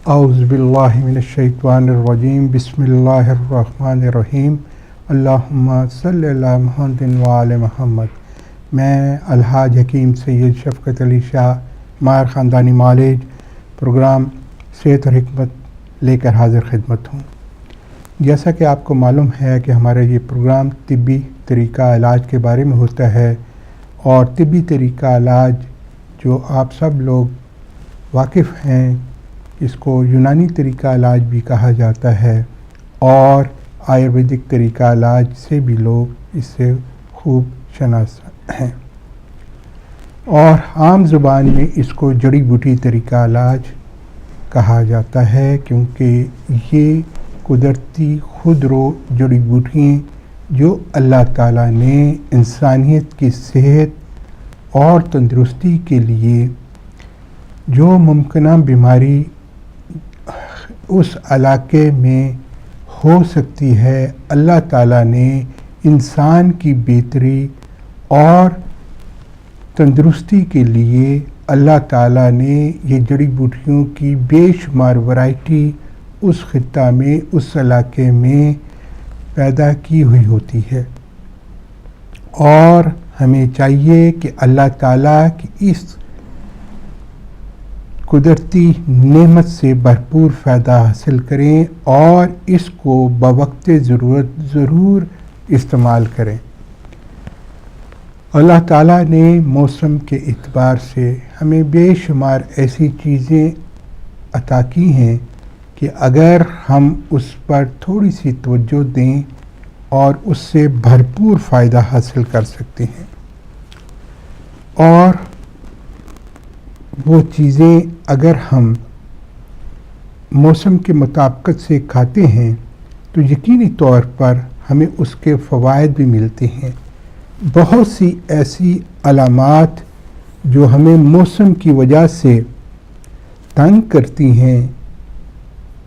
اعوذ باللہ من الشیطان الرجیم بسم اللہ الرحمن الرحیم اللہم صلی علی محمد وعلی محمد۔ میں الحاج حکیم سید شفقت علی شاہ ماہر خاندانی معالج پروگرام صحت اور حکمت لے کر حاضر خدمت ہوں۔ جیسا کہ آپ کو معلوم ہے کہ ہمارا یہ پروگرام طبی طریقہ علاج کے بارے میں ہوتا ہے، اور طبی طریقہ علاج جو آپ سب لوگ واقف ہیں، اس کو یونانی طریقہ علاج بھی کہا جاتا ہے، اور آیورویدک طریقہ علاج سے بھی لوگ اس سے خوب شناس ہیں، اور عام زبان میں اس کو جڑی بوٹی طریقہ علاج کہا جاتا ہے، کیونکہ یہ قدرتی خودرو جڑی بوٹیاں جو اللہ تعالیٰ نے انسانیت کی صحت اور تندرستی کے لیے جو ممکنہ بیماری اس علاقے میں ہو سکتی ہے، اللہ تعالیٰ نے انسان کی بہتری اور تندرستی کے لیے اللہ تعالیٰ نے یہ جڑی بوٹیوں کی بے شمار ورائٹی اس خطہ میں، اس علاقے میں پیدا کی ہوئی ہوتی ہے، اور ہمیں چاہیے کہ اللہ تعالیٰ کی اس قدرتی نعمت سے بھرپور فائدہ حاصل کریں اور اس کو بوقت ضرورت ضرور استعمال کریں۔ اللہ تعالیٰ نے موسم کے اعتبار سے ہمیں بے شمار ایسی چیزیں عطا کی ہیں کہ اگر ہم اس پر تھوڑی سی توجہ دیں اور اس سے بھرپور فائدہ حاصل کر سکتے ہیں، اور وہ چیزیں اگر ہم موسم کے مطابقت سے کھاتے ہیں تو یقینی طور پر ہمیں اس کے فوائد بھی ملتے ہیں۔ بہت سی ایسی علامات جو ہمیں موسم کی وجہ سے تنگ کرتی ہیں،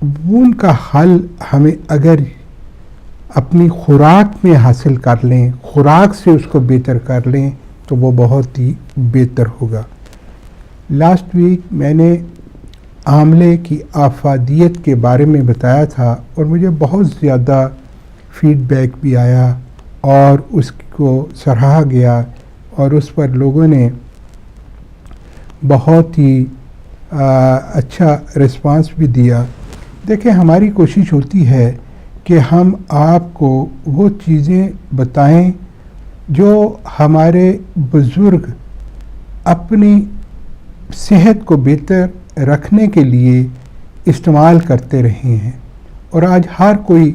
ان کا حل ہمیں اگر اپنی خوراک میں حاصل کر لیں، خوراک سے اس کو بہتر کر لیں، تو وہ بہت ہی بہتر ہوگا۔ لاسٹ ویک میں نے آملے کی افادیت کے بارے میں بتایا تھا، اور مجھے بہت زیادہ فیڈ بیک بھی آیا اور اس کو سراہا گیا، اور اس پر لوگوں نے بہت ہی اچھا رسپانس بھی دیا۔ دیکھیں، ہماری کوشش ہوتی ہے کہ ہم آپ کو وہ چیزیں بتائیں جو ہمارے بزرگ اپنی صحت کو بہتر رکھنے کے لیے استعمال کرتے رہے ہیں، اور آج ہر کوئی،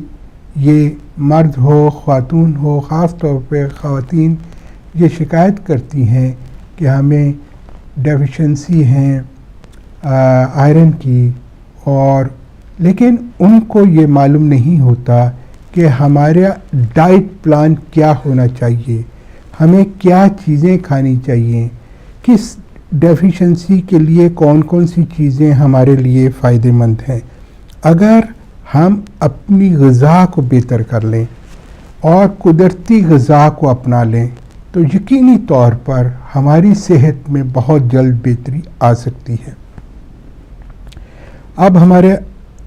یہ مرد ہو خواتون ہو، خاص طور پہ خواتین یہ شکایت کرتی ہیں کہ ہمیں ڈیفیشنسی ہیں آئرن کی، اور لیکن ان کو یہ معلوم نہیں ہوتا کہ ہمارا ڈائٹ پلان کیا ہونا چاہیے، ہمیں کیا چیزیں کھانی چاہیے، کس ڈیفیشنسی کے لیے کون کون سی چیزیں ہمارے لیے فائدہ مند ہیں۔ اگر ہم اپنی غذا کو بہتر کر لیں اور قدرتی غذا کو اپنا لیں تو یقینی طور پر ہماری صحت میں بہت جلد بہتری آ سکتی ہے۔ اب ہمارے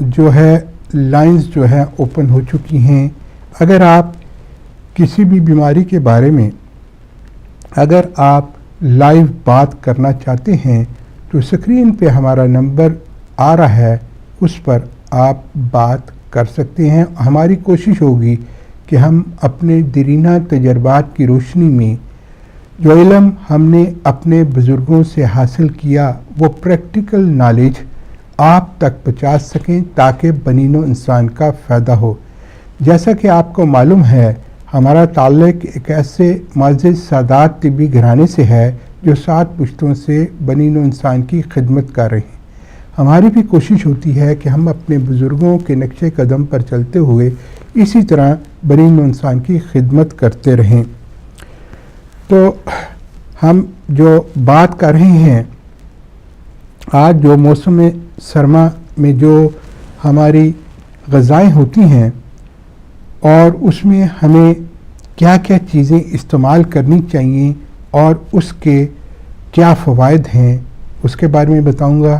جو ہے لائنز جو ہیں اوپن ہو چکی ہیں۔ اگر آپ کسی بھی بیماری کے بارے میں اگر آپ لائیو بات کرنا چاہتے ہیں تو اسکرین پہ ہمارا نمبر آ رہا ہے، اس پر آپ بات کر سکتے ہیں۔ ہماری کوشش ہوگی کہ ہم اپنے دیرینہ تجربات کی روشنی میں جو علم ہم نے اپنے بزرگوں سے حاصل کیا، وہ پریکٹیکل نالج آپ تک پہنچا سکیں تاکہ بنی نوع انسان کا فائدہ ہو۔ جیسا کہ آپ کو معلوم ہے، ہمارا تعلق ایک ایسے معزز سادات طبی گھرانے سے ہے جو 7 پشتوں سے بنی نوع انسان کی خدمت کر رہے ہیں۔ ہماری بھی کوشش ہوتی ہے کہ ہم اپنے بزرگوں کے نقش قدم پر چلتے ہوئے اسی طرح بنی نوع انسان کی خدمت کرتے رہیں۔ تو ہم جو بات کر رہے ہیں آج، جو موسم سرما میں جو ہماری غذائیں ہوتی ہیں اور اس میں ہمیں کیا کیا چیزیں استعمال کرنی چاہیے اور اس کے کیا فوائد ہیں، اس کے بارے میں بتاؤں گا۔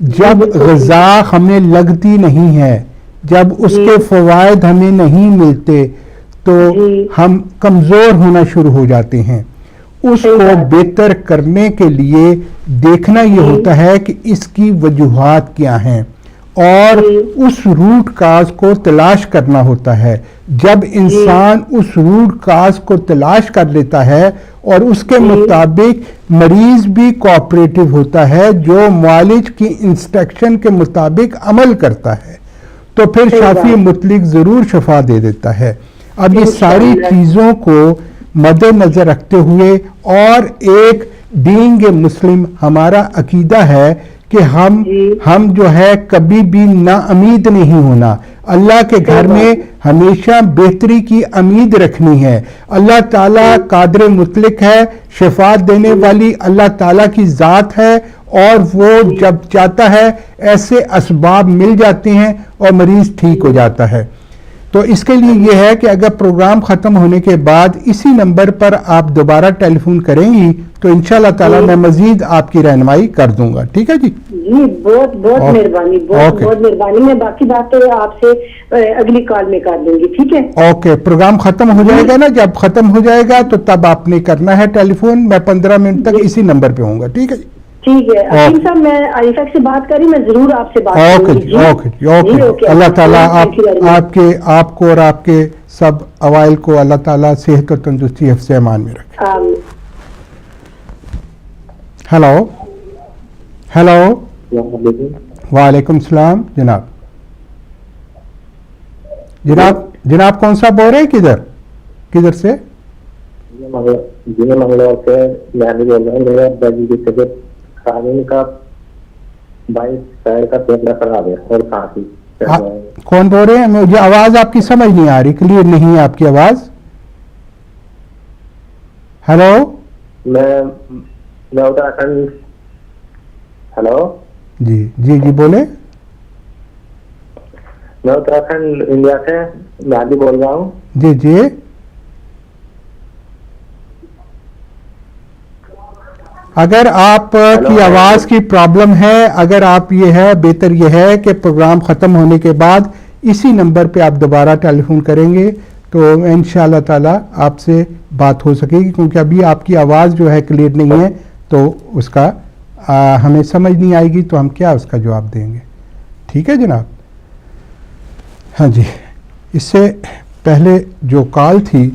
جب غذا ہمیں لگتی نہیں ہے، جب اس کے فوائد ہمیں نہیں ملتے تو ہم کمزور ہونا شروع ہو جاتے ہیں. اس کو بہتر کرنے کے لیے دیکھنا یہ ہوتا ہے کہ اس کی وجوہات کیا ہیں اور اس روٹ کاز کو تلاش کرنا ہوتا ہے. جب انسان اس روٹ کاز کو تلاش کر لیتا ہے اور اس کے مطابق مریض بھی کوآپریٹو ہوتا ہے، جو معالج کی انسٹرکشن کے مطابق عمل کرتا ہے، تو پھر شافی مطلق ضرور شفا دے دیتا ہے. اب یہ ساری چیزوں کو مد نظر رکھتے ہوئے اور ایک بینگ اے مسلم ہمارا عقیدہ ہے کہ ہم جو ہے کبھی بھی نا امید نہیں ہونا. اللہ کے گھر میں ہمیشہ بہتری کی امید رکھنی ہے. اللہ تعالیٰ قادر مطلق ہے، شفا دینے والی اللہ تعالیٰ کی ذات ہے، اور وہ جب چاہتا ہے ایسے اسباب مل جاتے ہیں اور مریض ٹھیک ہو جاتا ہے. تو اس کے لیے یہ ہے کہ اگر پروگرام ختم ہونے کے بعد اسی نمبر پر آپ دوبارہ ٹیلی فون کریں گی تو انشاءاللہ تعالیٰ میں مزید آپ کی رہنمائی کر دوں گا. ٹھیک ہے جی؟ جی بہت بہت مہربانی، بہت بہت مہربانی. میں باقی باتیں آپ سے اگلی کال میں کر دوں گی. ٹھیک ہے؟ اوکے. پروگرام ختم ہو جائے گا نا، جب ختم ہو جائے گا تو تب آپ نے کرنا ہے ٹیلی فون. میں 15 منٹ تک اسی نمبر پہ ہوں گا. ٹھیک ہے جی؟ ٹھیک ہے حکیم صاحب، میں عائشہ سے بات کری، میں ضرور آپ سے بات کروں گی. اوکے. اللہ تعالیٰ آپ کو اور آپ کے سب اوائل کو اللہ تعالیٰ صحت اور تندرستی حفظ امان میں رکھے. ہیلو. وعلیکم السلام. جناب کون سا بول رہے ہیں؟ کدھر سے؟ منگلور سے میں بھی بول رہا ہوں. میرے ابا جی کی طبیعت خراب ہے، ان کا 22 پیر کا پیپڑا خراب ہے اور کھانسی. کون بول رہے ہیں؟ مجھے آواز آپ کی سمجھ نہیں آ رہی، کلیئر نہیں ہے آپ کی آواز. ہیلو. میں اتراکھنڈ. ہیلو. جی بولے. میں اتراکھنڈ انڈیا سے میں بھی بول رہا ہوں. جی. اگر آپ کی آواز کی پرابلم ہے، اگر آپ یہ ہے، بہتر یہ ہے کہ پروگرام ختم ہونے کے بعد اسی نمبر پہ آپ دوبارہ ٹیلی فون کریں گے تو انشاءاللہ تعالیٰ آپ سے بات ہو سکے گی، کیونکہ ابھی آپ کی آواز جو ہے کلیئر نہیں ہے تو اس کا ہمیں سمجھ نہیں آئے گی تو ہم کیا اس کا جواب دیں گے. ٹھیک ہے جناب؟ ہاں جی. اس سے پہلے جو کال تھی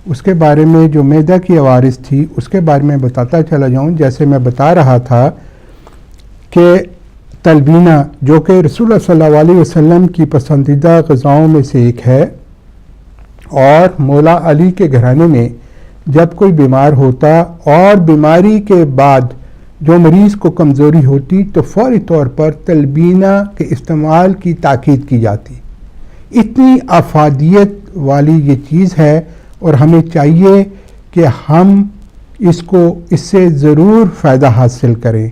اس کے بارے میں، جو معدہ کی عوارض تھی اس کے بارے میں بتاتا چلا جاؤں. جیسے میں بتا رہا تھا کہ تلبینہ جو کہ رسول اللہ صلی اللہ علیہ وسلم کی پسندیدہ غذاؤں میں سے ایک ہے، اور مولا علی کے گھرانے میں جب کوئی بیمار ہوتا اور بیماری کے بعد جو مریض کو کمزوری ہوتی تو فوری طور پر تلبینہ کے استعمال کی تاکید کی جاتی. اتنی افادیت والی یہ چیز ہے اور ہمیں چاہیے کہ ہم اس سے ضرور فائدہ حاصل کریں.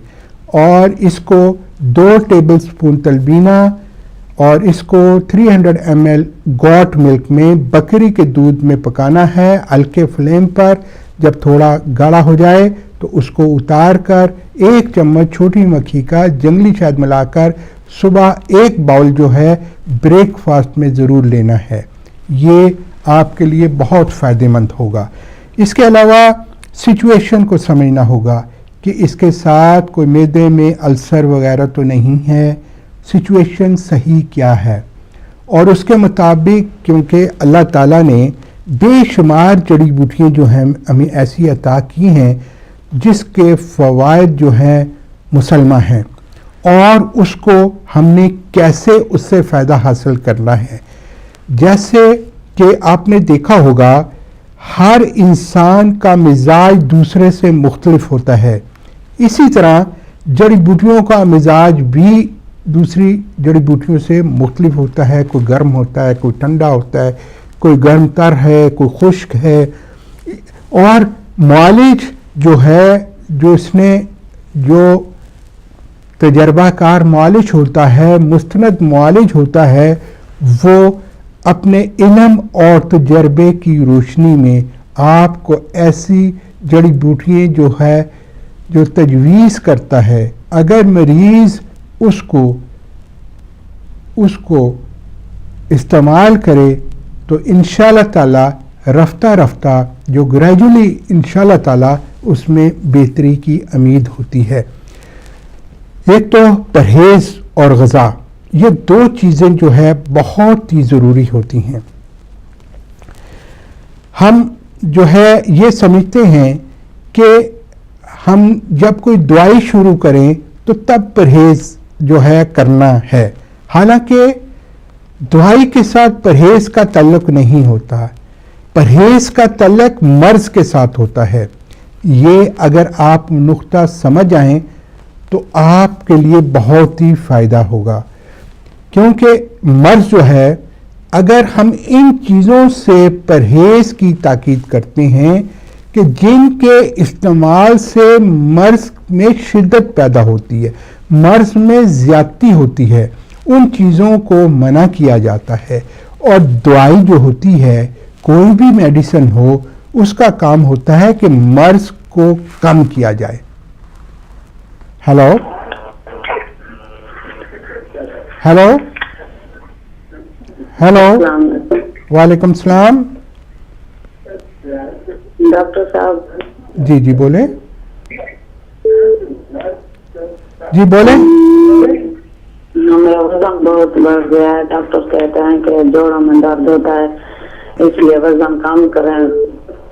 اور اس کو 2 ٹیبل سپون تلبینہ اور اس کو 300 ml گوٹ ملک میں بکری کے دودھ میں پکانا ہے ہلکے فلیم پر. جب تھوڑا گاڑھا ہو جائے تو اس کو اتار کر 1 چمچ چھوٹی مکھی کا جنگلی شہد ملا کر صبح 1 باؤل جو ہے بریک فاسٹ میں ضرور لینا ہے. یہ آپ کے لیے بہت فائدہ مند ہوگا. اس کے علاوہ سچویشن کو سمجھنا ہوگا کہ اس کے ساتھ کوئی معدے میں السر وغیرہ تو نہیں ہے. سچویشن صحیح کیا ہے اور اس کے مطابق، کیونکہ اللہ تعالیٰ نے بے شمار جڑی بوٹیاں جو ہیں ہمیں ایسی عطا کی ہیں جس کے فوائد جو ہیں مسلمہ ہیں، اور اس کو ہم نے کیسے اس سے فائدہ حاصل کرنا ہے. جیسے کہ آپ نے دیکھا ہوگا ہر انسان کا مزاج دوسرے سے مختلف ہوتا ہے، اسی طرح جڑی بوٹیوں کا مزاج بھی دوسری جڑی بوٹیوں سے مختلف ہوتا ہے. کوئی گرم ہوتا ہے، کوئی ٹھنڈا ہوتا ہے، کوئی گرم تر ہے، کوئی خشک ہے. اور معالج جو ہے، جو تجربہ کار معالج ہوتا ہے، مستند معالج ہوتا ہے، وہ اپنے علم اور تجربے کی روشنی میں آپ کو ایسی جڑی بوٹیاں جو تجویز کرتا ہے، اگر مریض اس کو استعمال کرے تو انشاءاللہ تعالی رفتہ رفتہ جو گریجولی انشاءاللہ تعالی اس میں بہتری کی امید ہوتی ہے. ایک تو پرہیز اور غذا، یہ دو چیزیں جو ہے بہت ہی ضروری ہوتی ہیں. ہم جو ہے یہ سمجھتے ہیں کہ ہم جب کوئی دوائی شروع کریں تو تب پرہیز جو ہے کرنا ہے، حالانکہ دوائی کے ساتھ پرہیز کا تعلق نہیں ہوتا، پرہیز کا تعلق مرض کے ساتھ ہوتا ہے. یہ اگر آپ نقطہ سمجھ آئیں تو آپ کے لیے بہت ہی فائدہ ہوگا، کیونکہ مرض جو ہے اگر ہم ان چیزوں سے پرہیز کی تاکید کرتے ہیں کہ جن کے استعمال سے مرض میں شدت پیدا ہوتی ہے، مرض میں زیادتی ہوتی ہے، ان چیزوں کو منع کیا جاتا ہے. اور دوائی جو ہوتی ہے، کوئی بھی میڈیسن ہو، اس کا کام ہوتا ہے کہ مرض کو کم کیا جائے. ہیلو ہیلو ہیلو وعلیکم السلام. ڈاکٹر صاحب جی بولیں. جی بولیں. میرا وزن بہت بڑھ گیا ہے، ڈاکٹر کہتے ہیں کہ جوڑوں میں درد ہوتا ہے، اس لیے وزن کم کریں،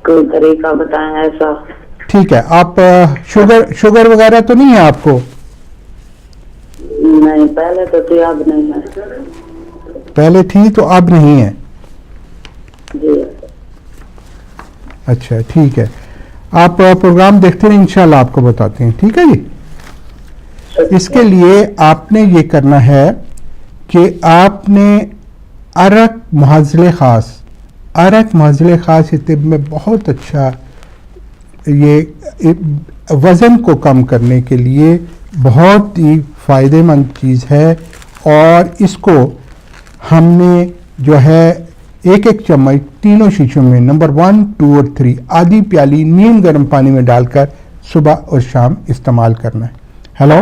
کوئی طریقہ بتائیں ایسا. ٹھیک ہے. آپ شوگر وغیرہ تو نہیں ہے آپ کو؟ نہیں، پہلے تو تھی، اب نہیں ہے. پہلے تھی تو اب نہیں ہے. جی اچھا ٹھیک ہے. آپ پروگرام دیکھتے ہیں، انشاءاللہ آپ کو بتاتے ہیں. ٹھیک ہے جی. اس کے لیے آپ نے یہ کرنا ہے کہ آپ نے عرق معزل خاص، عرق معزل خاص طب میں بہت اچھا، یہ وزن کو کم کرنے کے لیے بہت ہی فائدہ مند چیز ہے. اور اس کو ہم نے جو ہے ایک چمچ تینوں شیشوں میں نمبر 1، 2 اور 3 آدھی پیالی نیم گرم پانی میں ڈال کر صبح اور شام استعمال کرنا ہے. ہیلو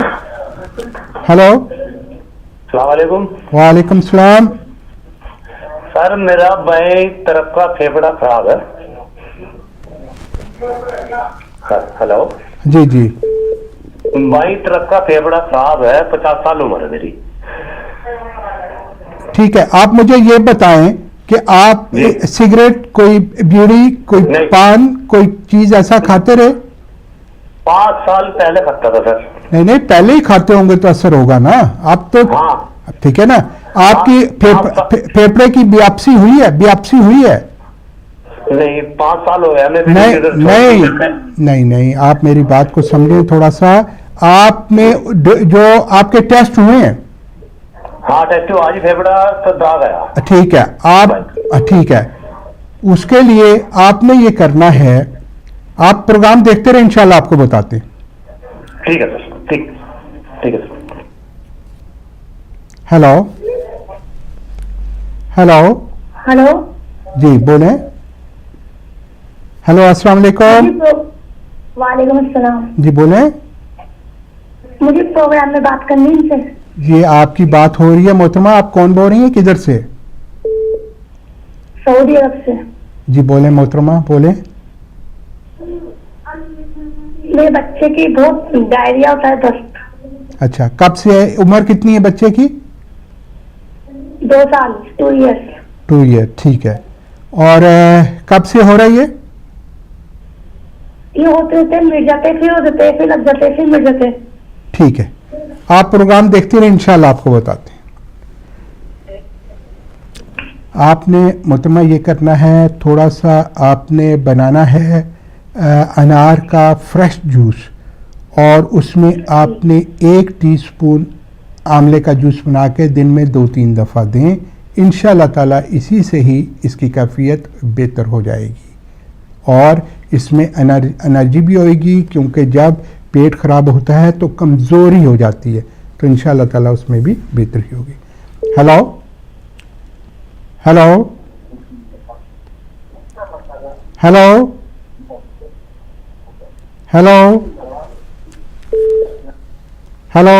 ہیلو السلام علیکم. وعلیکم السلام. سر میرا بائیں طرف کا پھیپڑا خراب ہے. ہلو جی بائیں طرف کا پھیپڑا خراب ہے، 50 سال عمر ہے میری. ٹھیک ہے. آپ مجھے یہ بتائیں کہ آپ سگریٹ، کوئی بیڑی، کوئی پان، کوئی چیز ایسا کھاتے رہے؟ 5 سال پہلے کھاتا تھا سر. نہیں پہلے ہی کھاتے ہوں گے تو اثر ہوگا نا. آپ تو ٹھیک ہے نا. آپ کی پھیپڑے کی بیاپسی ہوئی ہے؟ نہیں، 5 سال ہو گیا. نہیں آپ میری بات کو سمجھیں تھوڑا سا. آپ میں جو آپ کے ٹیسٹ ہوئے ہیں؟ ہاں ٹیسٹ آج پھیپڑا تو داغ آیا. ٹھیک ہے. آپ ٹھیک ہے. اس کے لیے آپ نے یہ کرنا ہے، آپ پروگرام دیکھتے رہے، انشاءاللہ آپ کو بتاتے ہیں. ٹھیک ہے سر. ٹھیک ہے سر. ہیلو ہلو جی بولیں. ہیلو السلام علیکم. وعلیکم السلام. جی بولیں. مجھے پروگرام میں بات کرنی ہے سر. یہ آپ کی بات ہو رہی ہے محترمہ. آپ کون بول رہی ہیں، کدھر سے؟ سعودی عرب سے. جی بولیں محترمہ، بولیں. میرے بچے کی بہت ڈائریا ہوتا ہے، دست. اچھا، کب سے ہے؟ عمر کتنی ہے بچے کی؟ 2 سال 2 ایئرس. 2 ایئر. ٹھیک ہے. اور کب سے ہو رہا ہے یہ ہوتے ہوتے مٹ جاتے، پھر ہو جاتے، پھر لگ جاتے، پھر مٹ جاتے. ٹھیک ہے. آپ پروگرام دیکھتے رہے، انشاءاللہ آپ کو بتاتے ہیں. آپ نے محترمہ یہ کرنا ہے، تھوڑا سا آپ نے بنانا ہے انار کا فریش جوس، اور اس میں آپ نے 1 ٹی اسپون آملے کا جوس بنا کے دن میں 2-3 دفعہ دیں. انشاءاللہ تعالی اسی سے ہی اس کی کیفیت بہتر ہو جائے گی، اور اس میں انرجی بھی ہوئے گی، کیونکہ جب پیٹ خراب ہوتا ہے تو کمزوری ہو جاتی ہے، تو انشاءاللہ تعالی اس میں بھی بہتری ہوگی. Hello hello hello hello hello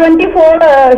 24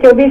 24